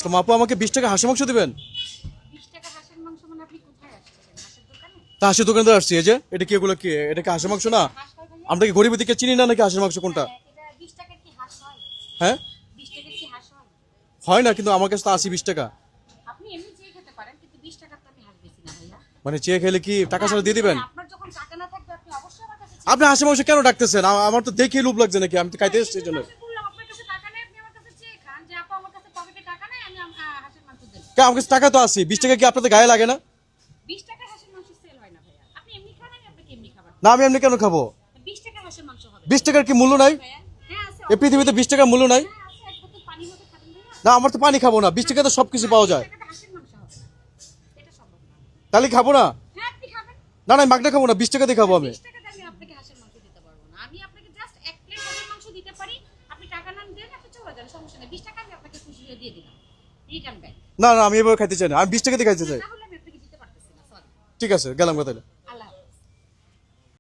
তো আপু আমাকে 20 টাকা হাঁসের মাংস দিবেন? 20 টাকা হাঁসের মাংস মানে আপনি কোথায় আসছেন? হাঁসের দোকানে? তা হাঁসের দোকানে তো আসছি, এই যে এটা কি, এগুলো কি, এটা কি হাঁসের মাংস না? হাঁস হয় ভাইয়া? আমরা কি গরিবের দিকে চিনি না নাকি হাঁসের মাংস কোনটা? হ্যাঁ, এটা 20 টাকার কি হাঁস হয়? হ্যাঁ 20 টাকার কি হাঁস হয়? হয় না, কিন্তু আমার কাছে তো 20 টাকা। আপনি এমনি চেয়ে খেতে পারেন, কিন্তু 20 টাকার তো আমি হাঁস বেচি না ভাইয়া। মানে চেয়ে খেলে কি টাকা ছাড়া দিয়ে দিবেন? আপনার যখন টাকা না থাকবে আপনি অবশ্যই আমার কাছে আপনি হাঁসের মাংস কেন ডাকতেছেন? আমার তো দেখে লোভ লাগছে নাকি, আমি তো খাইতে এসেছি এই জন্য। আমি বললাম আপনার কাছে টাকা নেই, আপনি আমার কাছে চেয়ে খান যে আপা আমার কাছে পকেটে টাকা নেই, আমি হাঁসের মাংস দেব। আমার কাছে টাকা তো আছে, 20 টাকা কি আপনাদের গায়ে লাগে না? 20 টাকার হাঁসের মাংস সেল হয় না ভাইয়া। আপনি এমনি খান, আমি আপনাকে এমনি খাবার না আমি এমনি কেন খাবো? 20 টাকার হাঁসের মাংস হবে 20 টাকার কি মূল্য নাই? ভাইয়া। হ্যাঁ আছে, এই পৃথিবীতে 20 টাকার মূল্য নাই? হ্যাঁ আছে, এক বোতল পানি হতে খাবেন ভাইয়া। না আমার তো পানি খাবো না, 20 টাকা তো সবকিছু পাওয়া যায়। 20 টাকাতে হাঁসের মাংস হবে না, এটা সম্ভব না। তাহলে খাবো না? হ্যাঁ আপনি খাবেন। না না আমি মাগনা খাবো না, 20 টাকা দিয়ে খাবো আমি। 20 টাকাতে আমি আপনাকে হাঁসের মাংস দিতে পারবো না। আমি আপনাকে জাস্ট এক প্লেট হাঁসের মাংস দিতে পারি। আপনি টাকা না দেন, আপনি চলে যান, সমস্যা নেই। 20 টাকা আমি আপনাকে খুশি হয়ে দিয়ে দিলাম। Return back. না না আমি এভাবে খাইতে চাই না, আমি 20 টাকা দিয়ে খাইতে চাই। তাহলে আমি আপনাকে দিতে পারতেছি না, সরি। ঠিক আছে, গেলাম কথা।